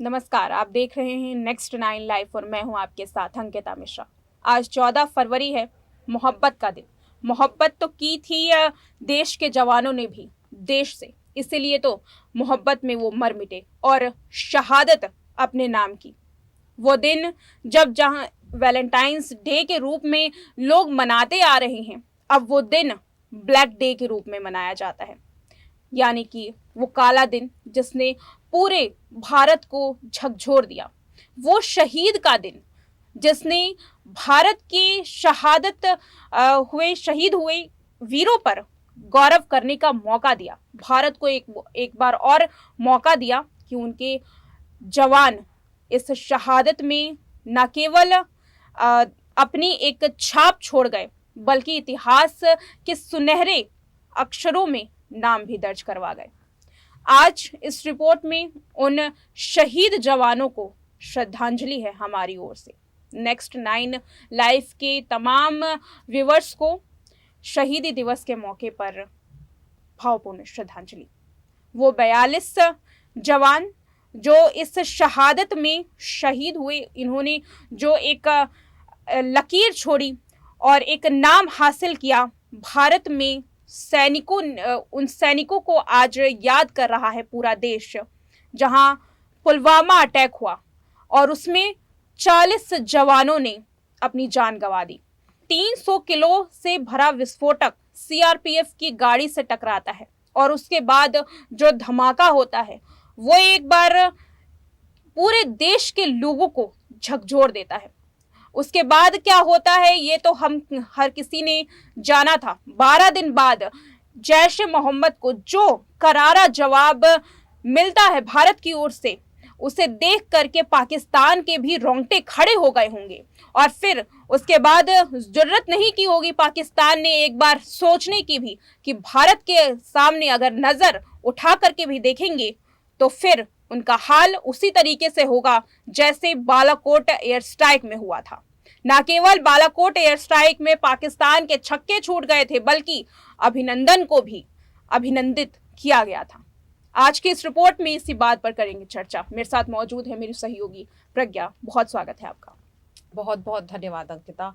नमस्कार, आप देख रहे हैं नेक्स्ट 9 लाइव और मैं हूं आपके साथ अंकिता मिश्रा। आज 14 फरवरी है, मोहब्बत का दिन। मोहब्बत तो की थी देश के जवानों ने भी देश से, इसीलिए तो मोहब्बत में वो मर मिटे और शहादत अपने नाम की। वो दिन जब जहां वैलेंटाइंस डे के रूप में लोग मनाते आ रहे हैं, अब वो दिन ब्लैक डे के रूप में मनाया जाता है। यानी कि वो काला दिन जिसने पूरे भारत को झकझोर दिया, वो शहीद का दिन जिसने भारत के शहीद हुए वीरों पर गौरव करने का मौका दिया, भारत को एक बार और मौका दिया कि उनके जवान इस शहादत में न केवल अपनी एक छाप छोड़ गए बल्कि इतिहास के सुनहरे अक्षरों में नाम भी दर्ज करवा गए। आज इस रिपोर्ट में उन शहीद जवानों को श्रद्धांजलि है हमारी ओर से। नेक्स्ट 9 लाइव के तमाम व्यूअर्स को शहीदी दिवस के मौके पर भावपूर्ण श्रद्धांजलि। वो 42 जवान जो इस शहादत में शहीद हुए, इन्होंने जो एक लकीर छोड़ी और एक नाम हासिल किया भारत में, उन सैनिकों को आज याद कर रहा है पूरा देश। जहां पुलवामा अटैक हुआ और उसमें 40 जवानों ने अपनी जान गंवा दी। 300 किलो से भरा विस्फोटक सीआरपीएफ की गाड़ी से टकराता है और उसके बाद जो धमाका होता है वो एक बार पूरे देश के लोगों को झकझोर देता है। उसके बाद क्या होता है ये तो हम हर किसी ने जाना था। 12 दिन बाद जैश ए मोहम्मद को जो करारा जवाब मिलता है भारत की ओर से, उसे देख करके पाकिस्तान के भी रोंगटे खड़े हो गए होंगे और फिर उसके बाद जरूरत नहीं की होगी पाकिस्तान ने एक बार सोचने की भी कि भारत के सामने अगर नजर उठा करके भी देखेंगे तो फिर उनका हाल उसी तरीके से होगा जैसे बालाकोट एयर स्ट्राइक में हुआ था। न केवल बालाकोट एयर स्ट्राइक में पाकिस्तान के छक्के छूट गए थे बल्कि अभिनंदन को भी अभिनंदित किया गया था। आज की इस रिपोर्ट में इसी बात पर करेंगे चर्चा। मेरे साथ मौजूद है मेरी सहयोगी प्रज्ञा। बहुत स्वागत है आपका। बहुत बहुत धन्यवाद अंकिता।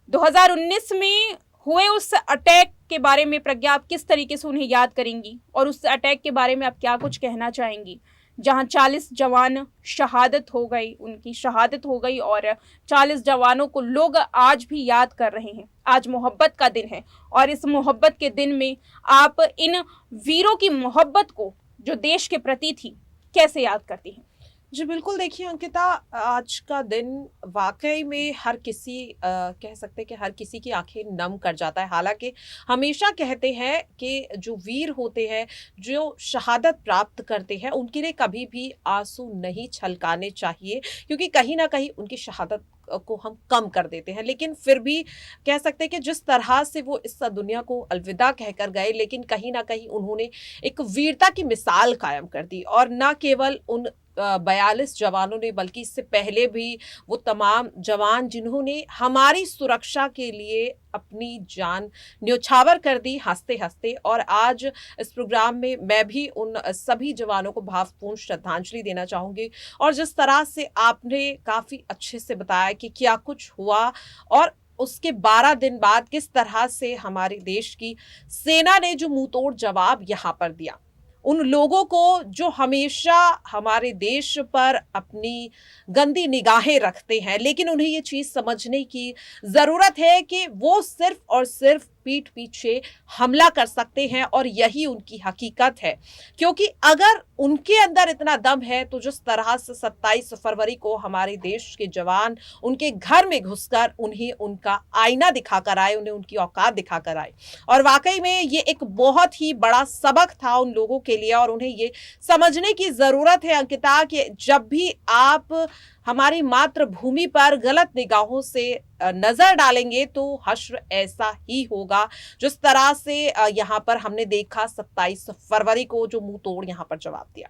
2019 में हुए उस अटैक के बारे में प्रज्ञा, आप किस तरीके से उन्हें याद करेंगी और उस अटैक के बारे में आप क्या कुछ कहना चाहेंगी जहां 40 जवान शहादत हो गई, उनकी शहादत हो गई और 40 जवानों को लोग आज भी याद कर रहे हैं। आज मोहब्बत का दिन है और इस मोहब्बत के दिन में आप इन वीरों की मोहब्बत को जो देश के प्रति थी कैसे याद करती हैं? जी बिल्कुल, देखिए अंकिता, आज का दिन वाकई में हर किसी कह सकते हैं कि हर किसी की आंखें नम कर जाता है। हालांकि हमेशा कहते हैं कि जो वीर होते हैं, जो शहादत प्राप्त करते हैं, उनके लिए कभी भी आंसू नहीं छलकाने चाहिए, क्योंकि कहीं ना कहीं उनकी शहादत को हम कम कर देते हैं। लेकिन फिर भी कह सकते हैं कि जिस तरह से वो इस दुनिया को अलविदा कहकर गए, लेकिन कहीं ना कहीं उन्होंने एक वीरता की मिसाल कायम कर दी। और न केवल उन 42 जवानों ने, बल्कि इससे पहले भी वो तमाम जवान जिन्होंने हमारी सुरक्षा के लिए अपनी जान न्योछावर कर दी हंसते हंसते। और आज इस प्रोग्राम में मैं भी उन सभी जवानों को भावपूर्ण श्रद्धांजलि देना चाहूंगी। और जिस तरह से आपने काफी अच्छे से बताया कि क्या कुछ हुआ और उसके 12 दिन बाद किस तरह से हमारे देश की सेना ने जो मुंहतोड़ जवाब यहाँ पर दिया, उन लोगों को जो हमेशा हमारे देश पर अपनी गंदी निगाहें रखते हैं, लेकिन उन्हें ये चीज समझने की जरूरत है कि वो सिर्फ और सिर्फ पीठ पीछे हमला कर सकते हैं और यही उनकी हकीकत है। क्योंकि अगर उनके अंदर इतना दम है तो जिस तरह से 27 फरवरी को हमारे देश के जवान उनके घर में घुसकर उन्हें उनका आईना दिखाकर आए, उन्हें उनकी औकात दिखाकर आए, और वाकई में ये एक बहुत ही बड़ा सबक था उन लोगों के लिए। और उन्हें ये समझने की जरूरत है अंकिता कि जब भी आप हमारी मातृभूमि पर गलत निगाहों से नजर डालेंगे तो हश्र ऐसा ही होगा जिस तरह से यहाँ पर हमने देखा 27 फरवरी को जो मुंह तोड़ यहाँ पर जवाब दिया।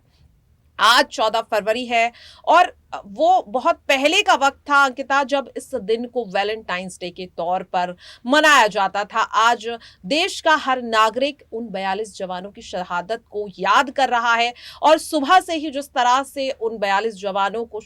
आज 14 फरवरी है और वो बहुत पहले का वक्त था अंकिता, जब इस दिन को वैलेंटाइंस डे के तौर पर मनाया जाता था। आज देश का हर नागरिक उन 42 जवानों की शहादत को याद कर रहा है और सुबह से ही जिस तरह से उन 42 जवानों को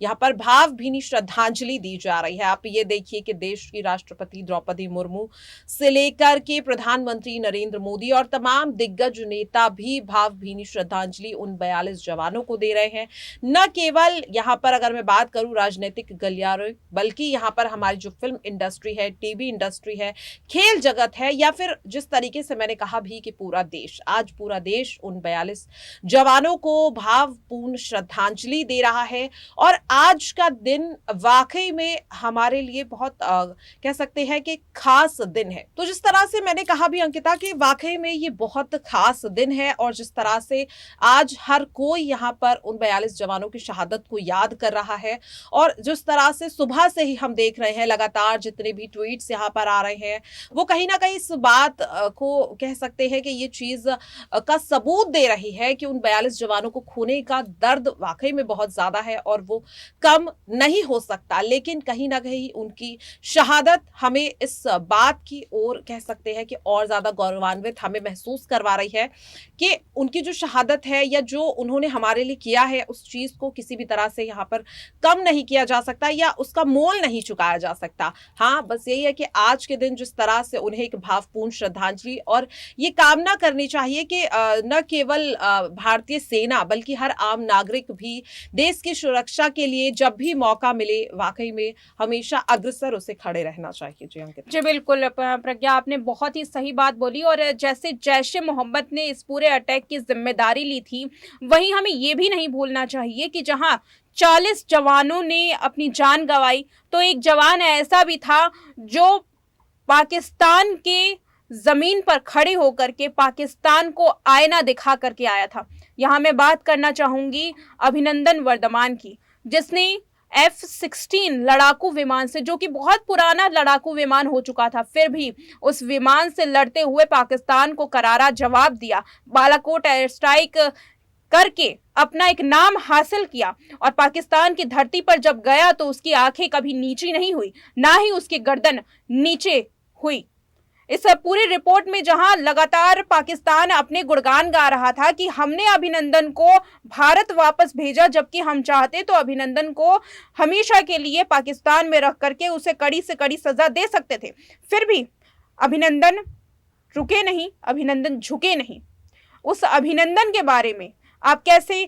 यहाँ पर भावभीनी श्रद्धांजलि दी जा रही है। आप ये देखिए कि देश की राष्ट्रपति द्रौपदी मुर्मू से लेकर के प्रधानमंत्री नरेंद्र मोदी और तमाम दिग्गज नेता भी भावभीनी श्रद्धांजलि उन 42 जवानों को दे रहे हैं। न केवल यहाँ पर अगर मैं बात करूं राजनीतिक गलियारे, बल्कि यहाँ पर हमारी जो फिल्म इंडस्ट्री है, टीवी इंडस्ट्री है, खेल जगत है, या फिर जिस तरीके से मैंने कहा भी कि पूरा देश, आज पूरा देश उन 42 जवानों को भावपूर्ण श्रद्धांजलि दे रहा है। और आज का दिन वाकई में हमारे लिए बहुत कह सकते हैं कि खास दिन है। तो जिस तरह से मैंने कहा भी अंकिता कि वाकई में ये बहुत खास दिन है, और जिस तरह से आज हर कोई यहाँ पर उन 42 जवानों की शहादत को याद कर रहा है, और जिस तरह से सुबह से ही हम देख रहे हैं लगातार जितने भी ट्वीट्स यहाँ पर आ रहे हैं, वो कहीं ना कहीं इस बात को कह सकते हैं कि ये चीज का सबूत दे रही है कि उन 42 जवानों को खोने का दर्द वाकई में बहुत ज्यादा है और वो कम नहीं हो सकता। लेकिन कहीं ना कहीं उनकी शहादत हमें इस बात की ओर कह सकते हैं कि और ज्यादा गौरवान्वित हमें महसूस करवा रही है कि उनकी जो शहादत है या जो उन्होंने हमारे लिए किया है, उस चीज को किसी भी तरह से यहाँ पर कम नहीं किया जा सकता या उसका मोल नहीं चुकाया जा सकता। हाँ, बस यही है कि आज के दिन जिस तरह से उन्हें एक भावपूर्ण श्रद्धांजलि, और ये कामना करनी चाहिए कि न केवल भारतीय सेना बल्कि हर आम नागरिक भी देश की सुरक्षा के लिए जब भी मौका मिले वाकई में हमेशा अग्रसर उसे खड़े रहना चाहिए। जी अंकित। जी बिल्कुल प्रज्ञा, आपने बहुत ही सही बात बोली। और जैसे जैश ए मोहम्मद ने इस पूरे अटैक की जिम्मेदारी ली थी, वहीं हमें ये भी नहीं भूलना चाहिए कि जहां 40 जवानों ने अपनी जान गंवाई, तो एक जवान ऐसा भी था जो पाकिस्तान के जमीन पर खड़े होकर के पाकिस्तान को आईना दिखा करके आया था। यहाँ मैं बात करना चाहूंगी अभिनंदन वर्धमान की, जिसने F-16 लड़ाकू विमान से, जो कि बहुत पुराना लड़ाकू विमान हो चुका था, फिर भी उस विमान से लड़ते हुए पाकिस्तान को करारा जवाब दिया, बालाकोट एयर स्ट्राइक करके अपना एक नाम हासिल किया। और पाकिस्तान की धरती पर जब गया तो उसकी आंखें कभी नीची नहीं हुई, ना ही उसकी गर्दन नीचे हुई। इस पूरी रिपोर्ट में जहां लगातार पाकिस्तान अपने गुणगान गा रहा था कि हमने अभिनंदन को भारत वापस भेजा, जबकि हम चाहते तो अभिनंदन को हमेशा के लिए पाकिस्तान में रख करके उसे कड़ी से कड़ी सजा दे सकते थे, फिर भी अभिनंदन रुके नहीं, अभिनंदन झुके नहीं। उस अभिनंदन के बारे में आप कैसे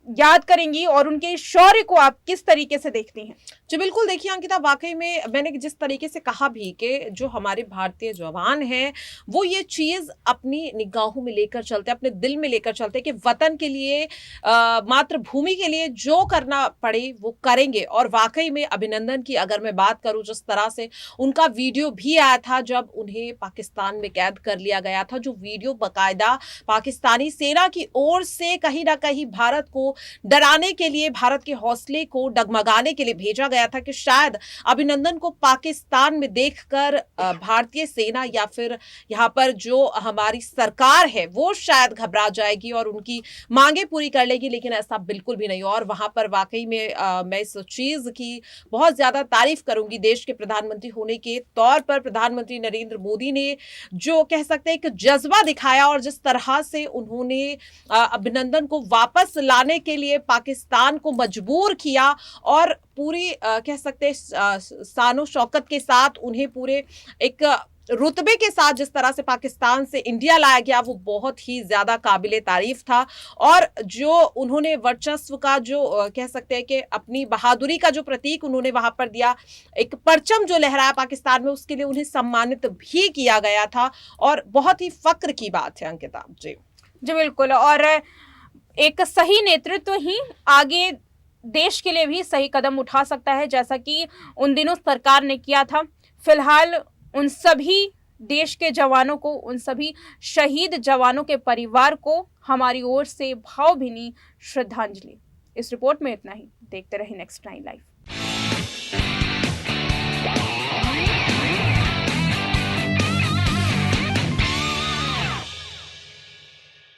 याद करेंगी और उनके शौर्य को आप किस तरीके से देखती हैं? जी बिल्कुल, देखिए अंकिता, वाकई में मैंने जिस तरीके से कहा भी कि जो हमारे भारतीय जवान हैं वो ये चीज़ अपनी निगाहों में लेकर चलते, अपने दिल में लेकर चलते कि वतन के लिए, मातृभूमि के लिए जो करना पड़े वो करेंगे। और वाकई में अभिनंदन की अगर मैं बात करूं, जिस तरह से उनका वीडियो भी आया था जब उन्हें पाकिस्तान में कैद कर लिया गया था, जो वीडियो बाकायदा पाकिस्तानी सेना की ओर से कहीं ना कहीं भारत को डराने के लिए, भारत के हौसले को डगमगाने के लिए भेजा गया था कि शायद अभिनंदन को पाकिस्तान में देखकर भारतीय सेना या फिर यहाँ पर जो हमारी सरकार है वो शायद घबरा जाएगी और उनकी मांगे पूरी कर लेगी। लेकिन ऐसा बिल्कुल भी नहीं। और वहां पर वाकई में मैं इस चीज की बहुत ज्यादा तारीफ करूंगी, देश के प्रधानमंत्री होने के तौर पर प्रधानमंत्री नरेंद्र मोदी ने जो कह सकते हैं एक जज्बा दिखाया, और जिस तरह से उन्होंने अभिनंदन को वापस लाने के लिए पाकिस्तान को मजबूर किया और पूरी कह सकते हैं शानो शौकत के साथ उन्हें पूरे एक रुतबे के साथ जिस तरह से पाकिस्तान से इंडिया लाया गया, वो बहुत ही ज्यादा काबिले तारीफ था। और जो उन्होंने वर्चस्व का जो कह सकते हैं कि अपनी बहादुरी का जो प्रतीक उन्होंने वहां पर दिया, एक परचम जो लहराया पाकिस्तान में, उसके लिए उन्हें सम्मानित भी किया गया था। और बहुत ही फक्र की बात है अंकिता। जी जी बिल्कुल। और एक सही नेतृत्व ही आगे देश के लिए भी सही कदम उठा सकता है, जैसा कि उन दिनों सरकार ने किया था। फिलहाल उन सभी देश के जवानों को, उन सभी शहीद जवानों के परिवार को हमारी ओर से भावभीनी श्रद्धांजलि। इस रिपोर्ट में इतना ही। देखते रहिए नेक्स्ट 9 लाइव।